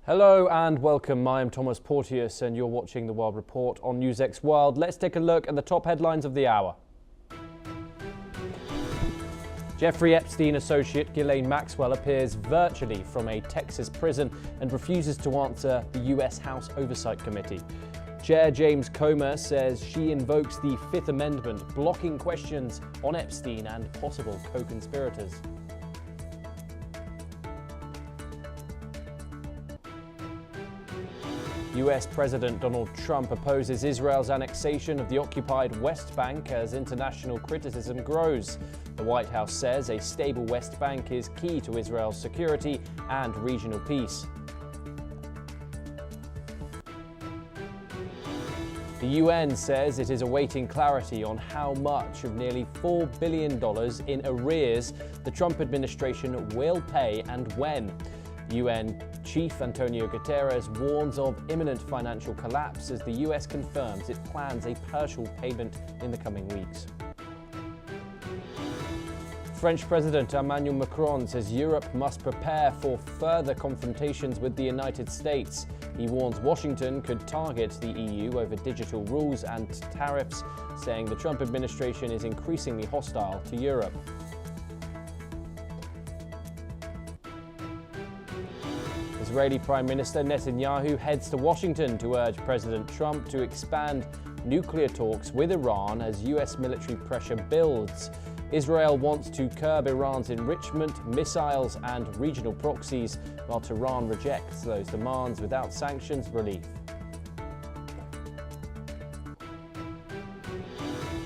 Hello and welcome. I'm Thomas Porteous and you're watching the World Report on NewsX World. Let's take a look at the top headlines of the hour. Jeffrey Epstein associate Ghislaine Maxwell appears virtually from a Texas prison and refuses to answer the US House Oversight Committee. Chair James Comer says she invokes the Fifth Amendment, blocking questions on Epstein and possible co-conspirators. US President Donald Trump opposes Israel's annexation of the occupied West Bank as international criticism grows. The White House says a stable West Bank is key to Israel's security and regional peace. The UN says it is awaiting clarity on how much of nearly $4 billion in arrears the Trump administration will pay and when. UN Chief Antonio Guterres warns of imminent financial collapse as the US confirms it plans a partial payment in the coming weeks. French President Emmanuel Macron says Europe must prepare for further confrontations with the United States. He warns Washington could target the EU over digital rules and tariffs, saying the Trump administration is increasingly hostile to Europe. Israeli Prime Minister Netanyahu heads to Washington to urge President Trump to expand nuclear talks with Iran as US military pressure builds. Israel wants to curb Iran's enrichment, missiles and regional proxies, while Tehran rejects those demands without sanctions relief.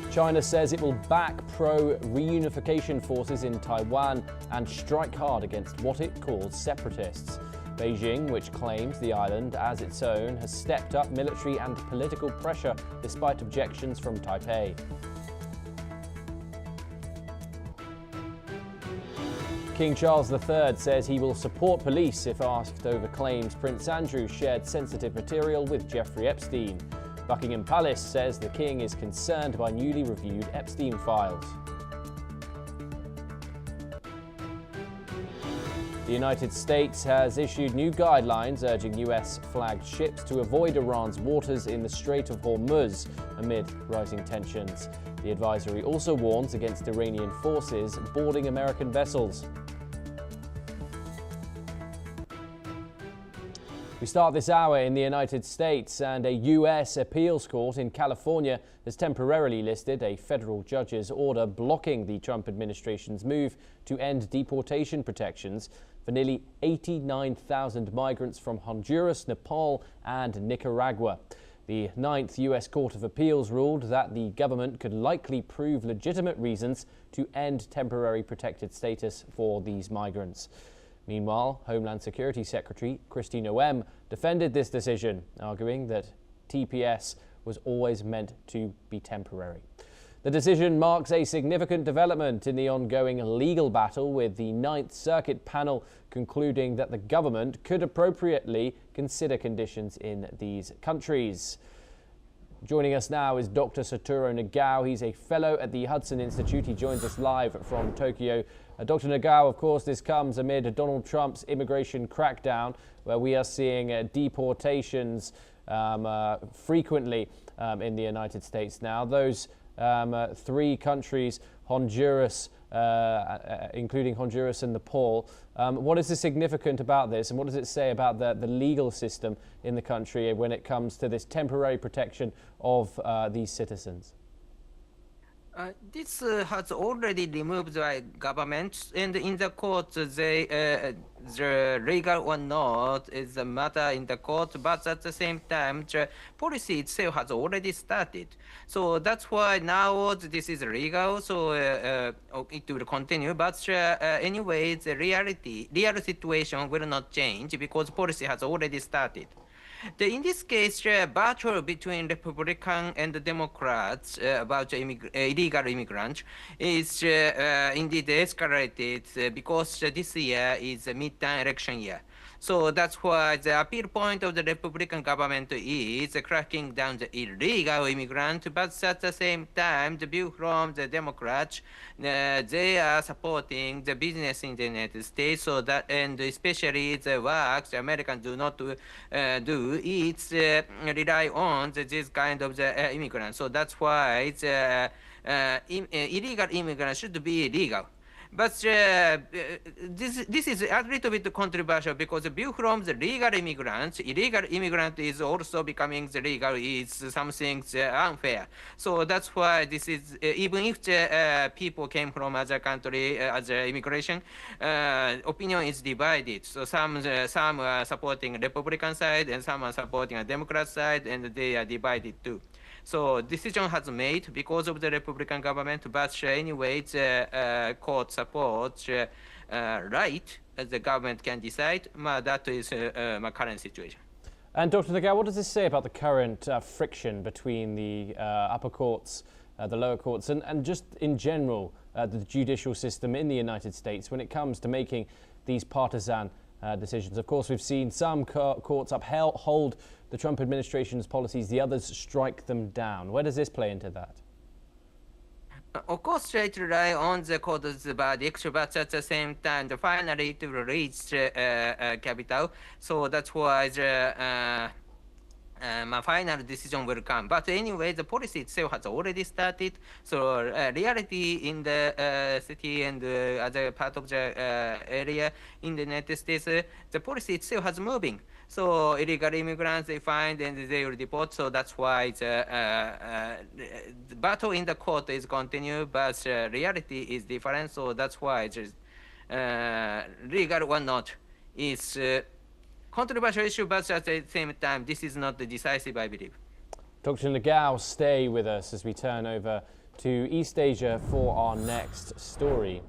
China says it will back pro-reunification forces in Taiwan and strike hard against what it calls separatists. Beijing, which claims the island as its own, has stepped up military and political pressure despite objections from Taipei. King Charles III says he will support police if asked over claims Prince Andrew shared sensitive material with Jeffrey Epstein. Buckingham Palace says the King is concerned by newly reviewed Epstein files. The United States has issued new guidelines urging US-flagged ships to avoid Iran's waters in the Strait of Hormuz amid rising tensions. The advisory also warns against Iranian forces boarding American vessels. We start this hour in the United States, and a U.S. appeals court in California has temporarily listed a federal judge's order blocking the Trump administration's move to end deportation protections for nearly 89,000 migrants from Honduras, Nepal and Nicaragua. The Ninth U.S. Court of Appeals ruled that the government could likely prove legitimate reasons to end temporary protected status for these migrants. Meanwhile, Homeland Security Secretary Kristi Noem defended this decision, arguing that TPS was always meant to be temporary. The decision marks a significant development in the ongoing legal battle, with the Ninth Circuit panel concluding that the government could appropriately consider conditions in these countries. Joining us now is Dr. Satoru Nagao. He's a fellow at the Hudson Institute. He joins us live from Tokyo. Dr. Nagao, of course, this comes amid Donald Trump's immigration crackdown, where we are seeing deportations frequently in the United States now. Those three countries, Honduras, including Honduras and Nepal. What is the significant about this, and what does it say about the legal system in the country when it comes to this temporary protection of these citizens? This has already removed the government, and in the court, the legal or not is a matter in the court, but at the same time, the policy itself has already started. So that's why now this is legal, so it will continue. But anyway, the real situation will not change because policy has already started. In this case, battle between Republican and the Democrats about illegal immigrants is indeed escalated because this year is a midterm election year. So that's why the appeal point of the Republican government is cracking down the illegal immigrant, but at the same time, the view from the Democrats, they are supporting the business in the United States, so that, and especially the work the Americans do not do, it's rely on this kind of the immigrants. So that's why the illegal immigrants should be legal. But this is a little bit controversial because the view from the legal immigrants, illegal immigrant is also becoming the legal is something unfair. So that's why this is even if the people came from other country as immigration, opinion is divided. So some are supporting Republican side and some are supporting a Democrat side, and they are divided too. So decision has made because of the Republican government, but anyway, the court supports right as the government can decide. That is my current situation. And Dr. Nagao, what does this say about the current friction between the upper courts, the lower courts, and just in general the judicial system in the United States when it comes to making these partisan decisions? Of course, we've seen some courts uphold the Trump administration's policies, the others strike them down. Where does this play into that? Of course, it relies on the court's verdict, but at the same time, finally it will reach capital. So that's why the my final decision will come. But anyway, the policy itself has already started. So reality in the city and other part of the area in the United States, the policy itself has moving. So illegal immigrants they find and they will deport. So that's why the battle in the court is continued, but reality is different. So that's why just legal or not is controversial issue, but at the same time, this is not the decisive, I believe. Dr. Nagao, stay with us as we turn over to East Asia for our next story.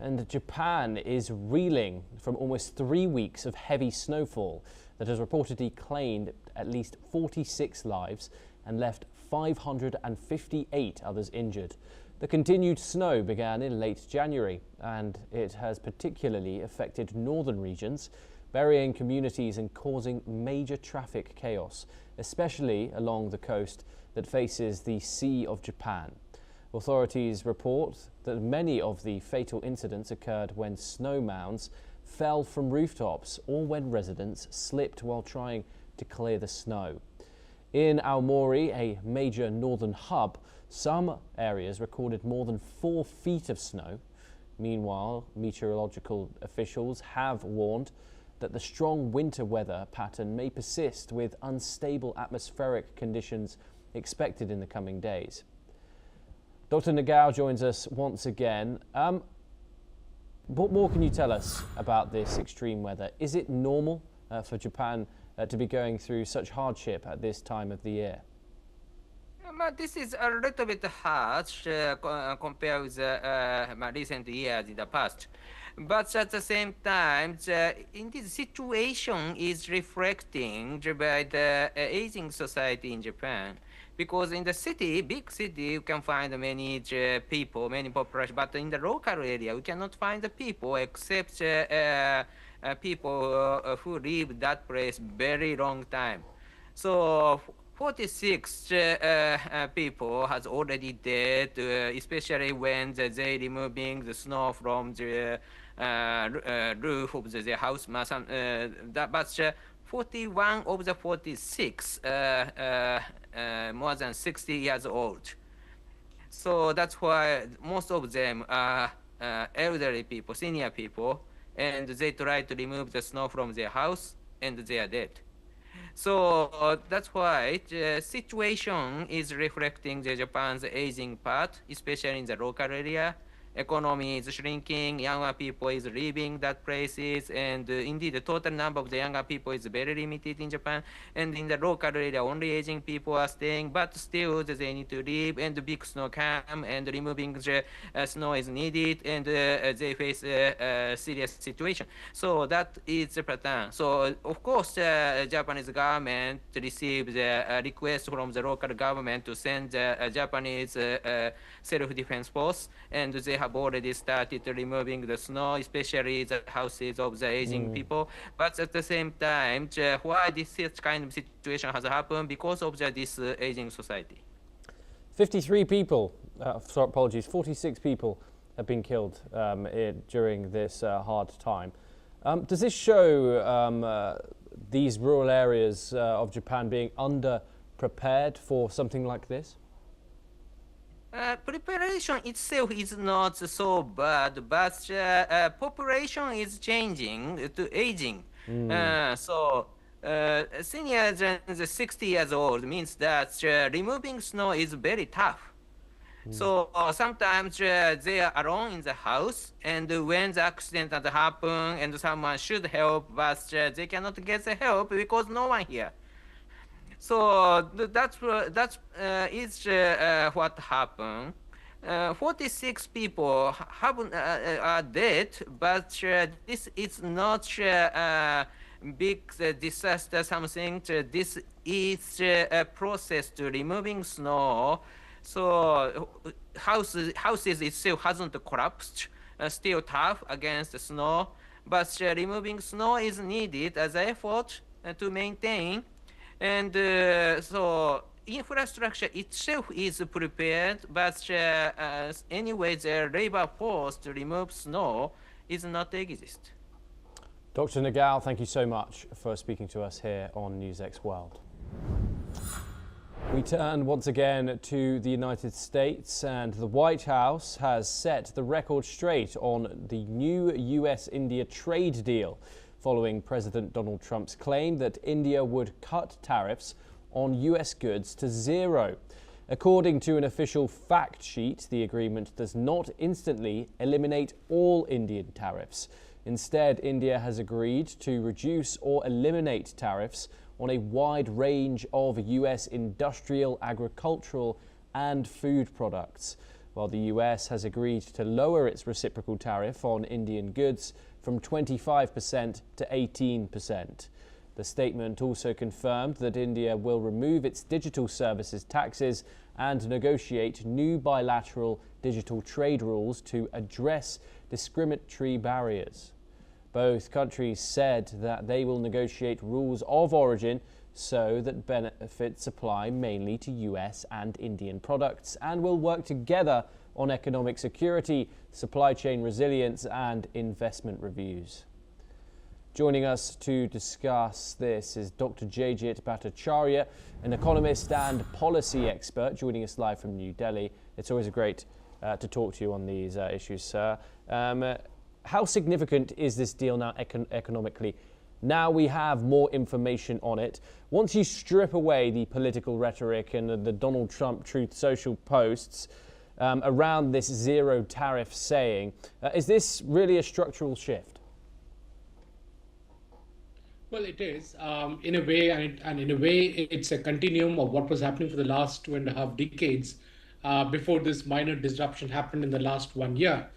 And Japan is reeling from almost 3 weeks of heavy snowfall that has reportedly claimed at least 46 lives and left 558 others injured. The continued snow began in late January, and it has particularly affected northern regions, burying communities and causing major traffic chaos, especially along the coast that faces the Sea of Japan. Authorities report that many of the fatal incidents occurred when snow mounds fell from rooftops or when residents slipped while trying to clear the snow. In Aomori, a major northern hub, some areas recorded more than 4 feet of snow. Meanwhile, meteorological officials have warned that the strong winter weather pattern may persist with unstable atmospheric conditions expected in the coming days. Dr. Nagao joins us once again. What more can you tell us about this extreme weather? Is it normal for Japan to be going through such hardship at this time of the year? But this is a little bit harsh compared with recent years in the past. But at the same time, in this situation is reflecting by the aging society in Japan. Because in the city, big city, you can find many people, many population. But in the local area, we cannot find the people except people who live that place very long time. So 46 people has already dead, especially when they removing the snow from the roof of the house. But 41 of the 46 more than 60 years old. So that's why most of them are elderly people, senior people, and they try to remove the snow from their house and they are dead. So that's why the situation is reflecting the Japan's aging part, especially in the local area. economy is shrinking, younger people is leaving that places, and indeed the total number of the younger people is very limited in Japan, and in the local area only aging people are staying, but still they need to leave, and the big snow come, and removing the snow is needed, and they face a serious situation. So that is the pattern. So of course the Japanese government received the request from the local government to send the Japanese self-defense force, and they have already started removing the snow, especially the houses of the aging people. But at the same time, why this kind of situation has happened? Because of this aging society. 53 people, sorry, apologies, 46 people have been killed during this hard time. Does this show these rural areas of Japan being under-prepared for something like this? Preparation itself is not so bad, but population is changing to aging. Seniors and 60 years old means that removing snow is very tough. So sometimes they are alone in the house, and when the accident has happened and someone should help, but they cannot get the help because no one here. So that's what happened. 46 people are dead, but this is not big disaster something. This is a process to removing snow. So houses itself hasn't collapsed, still tough against the snow, but removing snow is needed as an effort to maintain. And so infrastructure itself is prepared, but anyway, the labor force to remove snow is not exist. Dr. Nagao, thank you so much for speaking to us here on NewsX World. We turn once again to the United States, and the White House has set the record straight on the new US-India trade deal, following President Donald Trump's claim that India would cut tariffs on US goods to zero. According to an official fact sheet, the agreement does not instantly eliminate all Indian tariffs. Instead, India has agreed to reduce or eliminate tariffs on a wide range of US industrial, agricultural, and food products, while the US has agreed to lower its reciprocal tariff on Indian goods from 25% to 18%. The statement also confirmed that India will remove its digital services taxes and negotiate new bilateral digital trade rules to address discriminatory barriers. Both countries said that they will negotiate rules of origin so that benefits apply mainly to US and Indian products, and will work together on economic security, supply chain resilience, and investment reviews. Joining us to discuss this is Dr. Jayjit Bhattacharya, an economist and policy expert, joining us live from New Delhi. It's always great to talk to you on these issues, sir. How significant is this deal now economically? Now we have more information on it. Once you strip away the political rhetoric and the Donald Trump Truth Social posts around this zero tariff saying, is this really a structural shift? Well, it is in a way, and in a way, it's a continuum of what was happening for the last 2.5 decades before this minor disruption happened in the last 1 year.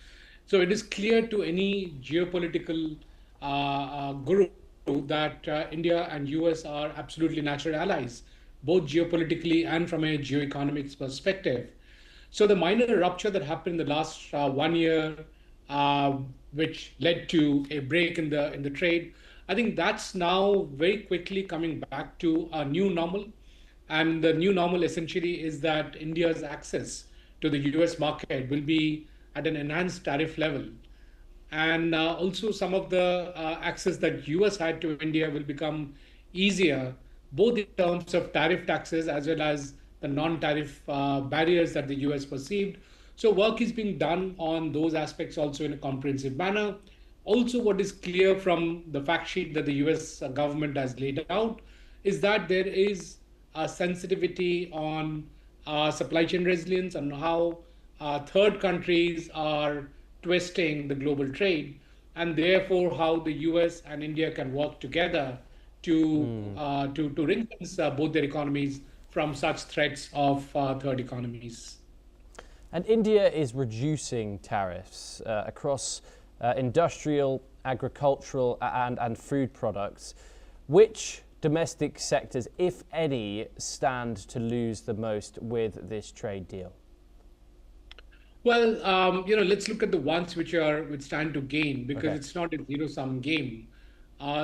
So it is clear to any geopolitical guru that India and US are absolutely natural allies, both geopolitically and from a geoeconomics perspective. So the minor rupture that happened in the last 1 year, which led to a break in the trade, I think that's now very quickly coming back to a new normal. And the new normal essentially is that India's access to the US market will be at an enhanced tariff level. And also some of the access that US had to India will become easier, both in terms of tariff taxes as well as the non-tariff barriers that the US perceived. So work is being done on those aspects also in a comprehensive manner. Also, what is clear from the fact sheet that the US government has laid out is that there is a sensitivity on supply chain resilience and how third countries are twisting the global trade, and therefore how the US and India can work together to ring-fence both their economies from such threats of third economies. And India is reducing tariffs across industrial, agricultural, and food products. Which domestic sectors, if any, stand to lose the most with this trade deal? Well, let's look at the ones which stand to gain, because Okay. it's not a zero-sum game.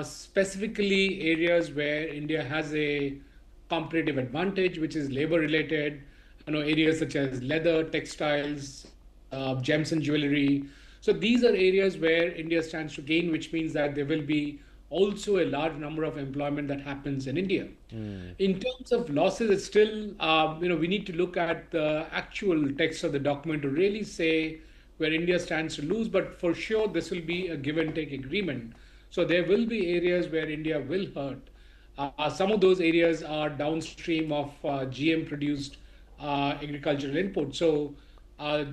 Specifically, areas where India has a competitive advantage, which is labor-related, areas such as leather, textiles, gems and jewelry. So these are areas where India stands to gain, which means that there will be also a large number of employment that happens in India. In terms of losses, it's still, we need to look at the actual text of the document to really say where India stands to lose. But for sure, this will be a give and take agreement. So there will be areas where India will hurt. Some of those areas are downstream of GM produced agricultural input. So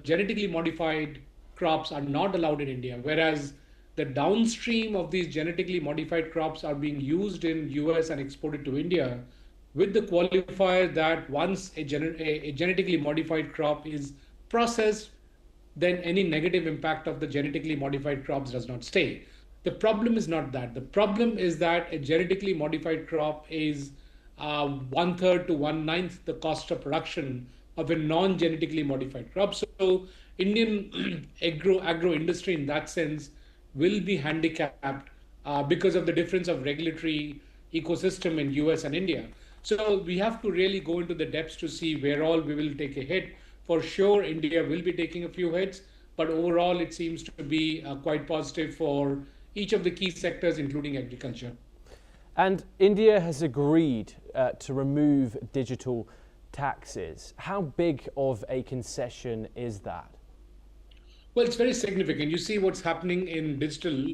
genetically modified crops are not allowed in India, whereas the downstream of these genetically modified crops are being used in US and exported to India, with the qualifier that once a genetically modified crop is processed, then any negative impact of the genetically modified crops does not stay. The problem is not that. The problem is that a genetically modified crop is one third to one ninth the cost of production of a non-genetically modified crop. So Indian agro industry in that sense will be handicapped because of the difference of regulatory ecosystem in US and India. So we have to really go into the depths to see where all we will take a hit. For sure, India will be taking a few hits, but overall it seems to be quite positive for each of the key sectors, including agriculture. And India has agreed to remove digital taxes. How big of a concession is that? Well, it's very significant. You see, what's happening in digital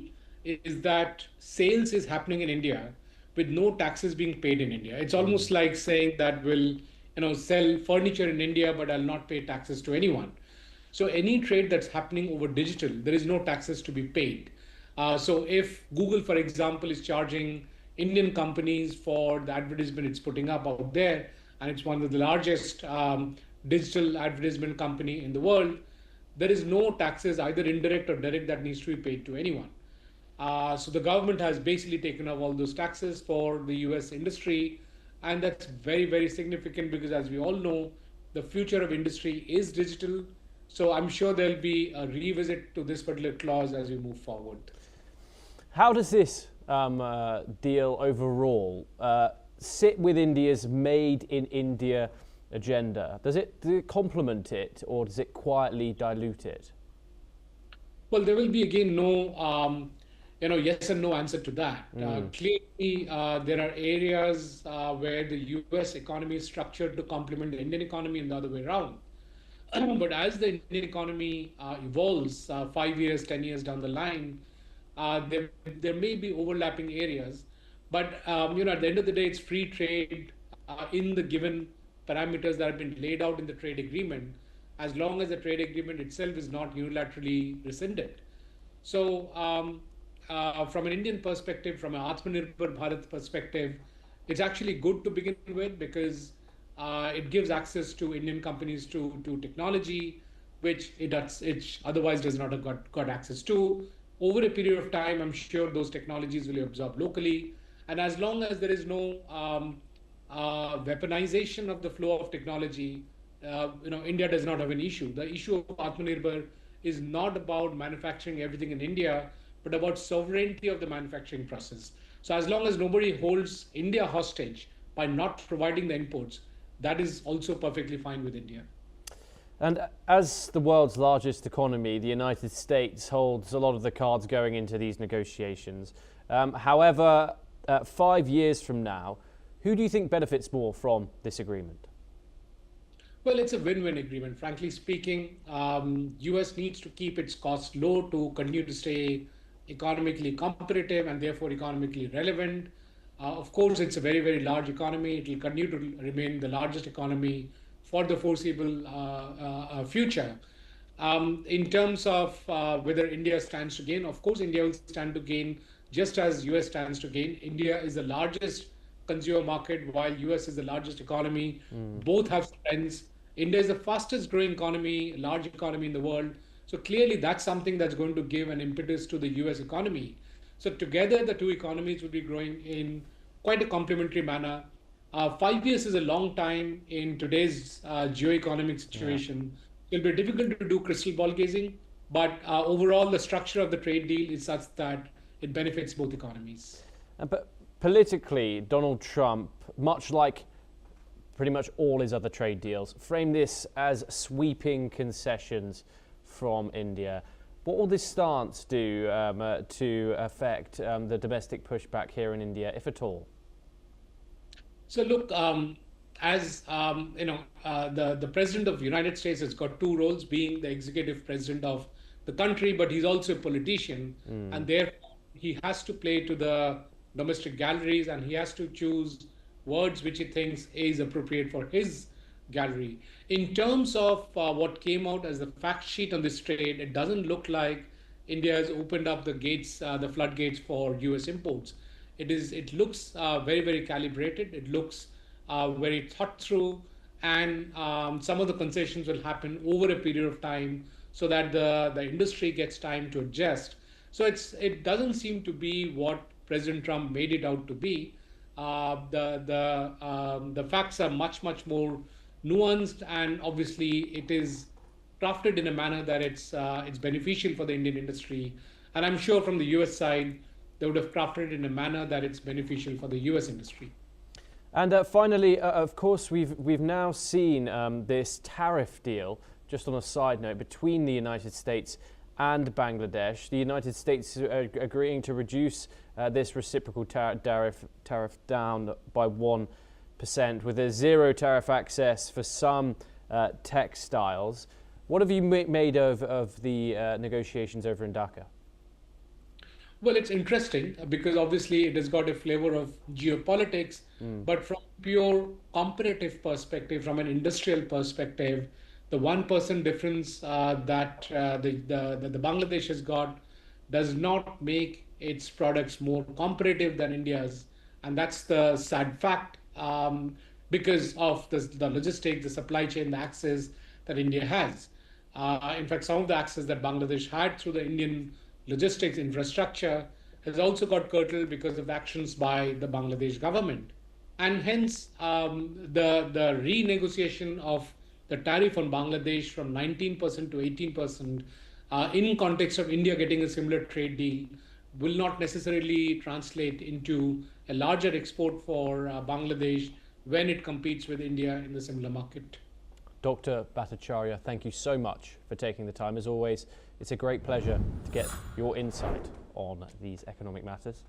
is that sales is happening in India with no taxes being paid in India. It's almost like saying that we'll, sell furniture in India, but I'll not pay taxes to anyone. So any trade that's happening over digital, there is no taxes to be paid. So if Google, for example, is charging Indian companies for the advertisement it's putting up out there, and it's one of the largest digital advertisement company in the world, there is no taxes, either indirect or direct, that needs to be paid to anyone. So the government has basically taken up all those taxes for the US industry. And that's very, very significant because, as we all know, the future of industry is digital. So I'm sure there'll be a revisit to this particular clause as we move forward. How does this deal overall sit with India's Made in India agenda? Does it complement it, or does it quietly dilute it? Well, there will be again no yes and no answer to that. Clearly, there are areas where the US economy is structured to complement the Indian economy and the other way around. But as the Indian economy evolves 5 years, 10 years down the line, there may be overlapping areas. But at the end of the day, it's free trade in the given parameters that have been laid out in the trade agreement, as long as the trade agreement itself is not unilaterally rescinded. So from an Indian perspective, from an Atmanirbhar Bharat perspective, it's actually good to begin with because it gives access to Indian companies to technology, which it otherwise does not have got access to. Over a period of time, I'm sure those technologies will be absorbed locally. And as long as there is no weaponization of the flow of technology, India does not have an issue. The issue of Atmanirbhar is not about manufacturing everything in India, but about sovereignty of the manufacturing process. So as long as nobody holds India hostage by not providing the inputs, that is also perfectly fine with India. And as the world's largest economy, the United States holds a lot of the cards going into these negotiations. However, 5 years from now, who do you think benefits more from this agreement? Well, it's a win-win agreement. Frankly speaking, US needs to keep its costs low to continue to stay economically competitive and therefore economically relevant. Of course, it's a very, very large economy. It will continue to remain the largest economy for the foreseeable future. In terms of whether India stands to gain, of course, India will stand to gain just as US stands to gain. India is the largest consumer market while US is the largest economy. Both have strengths. India is the fastest growing economy, large economy in the world. So clearly that's something that's going to give an impetus to the US economy. So together the two economies will be growing in quite a complementary manner. 5 years is a long time in today's geo-economic Yeah. situation. It will be difficult to do crystal ball gazing, but overall, the structure of the trade deal is such that it benefits both economies. But politically, Donald Trump, much like pretty much all his other trade deals, framed this as sweeping concessions from India. What will this stance do to affect the domestic pushback here in India, if at all? So look, as the president of the United States has got two roles, being the executive president of the country, but he's also a politician, and therefore he has to play to the domestic galleries, and he has to choose words which he thinks is appropriate for his gallery. In terms of what came out as the fact sheet on this trade, it doesn't look like India has opened up the gates, the floodgates for US imports. It looks very, very calibrated. It looks very thought through, and some of the concessions will happen over a period of time so that the industry gets time to adjust. So it doesn't seem to be what President Trump made it out to be. The facts are much more nuanced, and obviously it is crafted in a manner that it's beneficial for the Indian industry. And I'm sure from the US side, they would have crafted it in a manner that it's beneficial for the US industry. And finally, of course, we've now seen this tariff deal, just on a side note, between the United States and Bangladesh. The United States agreeing to reduce this reciprocal tariff down by 1%, with a zero tariff access for some textiles. What have you made of the negotiations over in Dhaka? Well, it's interesting because obviously it has got a flavor of geopolitics, but from pure comparative perspective, from an industrial perspective, the 1% difference that the Bangladesh has got does not make its products more competitive than India's, and that's the sad fact, because of the logistics, the supply chain, the access that India has. In fact, some of the access that Bangladesh had through the Indian logistics infrastructure has also got curtailed because of actions by the Bangladesh government. And hence, the renegotiation of the tariff on Bangladesh from 19% to 18% in context of India getting a similar trade deal will not necessarily translate into a larger export for Bangladesh when it competes with India in the similar market. Dr. Bhattacharya, thank you so much for taking the time. As always, it's a great pleasure to get your insight on these economic matters.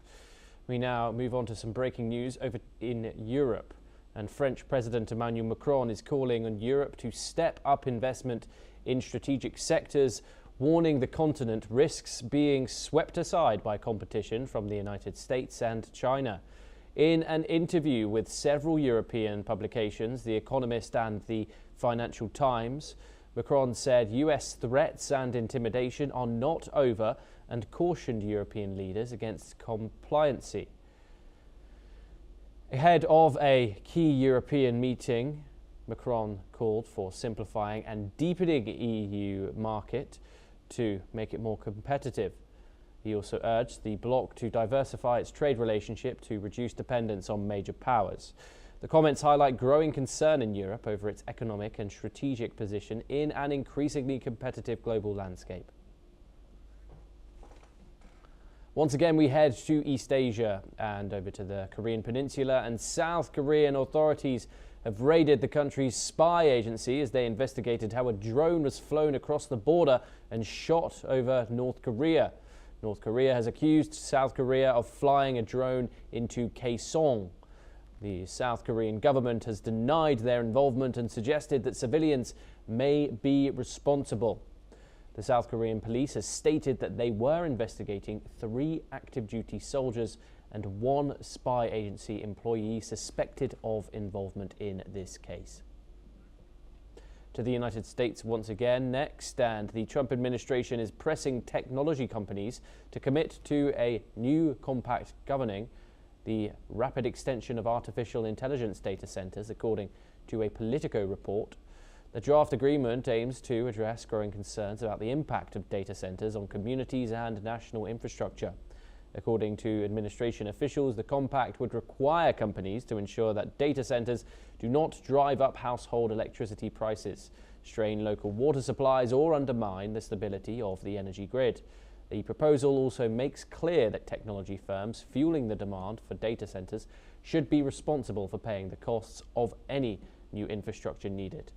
We now move on to some breaking news over in Europe. And French President Emmanuel Macron is calling on Europe to step up investment in strategic sectors, warning the continent risks being swept aside by competition from the United States and China. In an interview with several European publications, The Economist and the Financial Times, Macron said US threats and intimidation are not over and cautioned European leaders against compliancy. Ahead of a key European meeting, Macron called for simplifying and deepening EU market to make it more competitive. He also urged the bloc to diversify its trade relationship to reduce dependence on major powers. The comments highlight growing concern in Europe over its economic and strategic position in an increasingly competitive global landscape. Once again, we head to East Asia and over to the Korean Peninsula, and South Korean authorities have raided the country's spy agency as they investigated how a drone was flown across the border and shot over North Korea. North Korea has accused South Korea of flying a drone into Kaesong. The South Korean government has denied their involvement and suggested that civilians may be responsible. The South Korean police has stated that they were investigating 3 active duty soldiers and 1 spy agency employee suspected of involvement in this case. to the United States once again next, and the Trump administration is pressing technology companies to commit to a new compact governing the rapid extension of artificial intelligence data centers, according to a Politico report. The draft agreement aims to address growing concerns about the impact of data centers on communities and national infrastructure. According to administration officials, the compact would require companies to ensure that data centers do not drive up household electricity prices, strain local water supplies, or undermine the stability of the energy grid. The proposal also makes clear that technology firms fueling the demand for data centers should be responsible for paying the costs of any new infrastructure needed.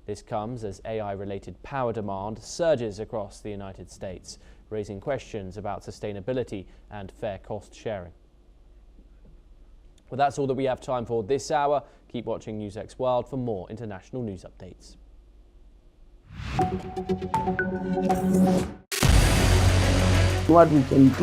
This comes as AI-related power demand surges across the United States, raising questions about sustainability and fair cost sharing. Well, that's all that we have time for this hour. Keep watching NewsX World for more international news updates. What we can do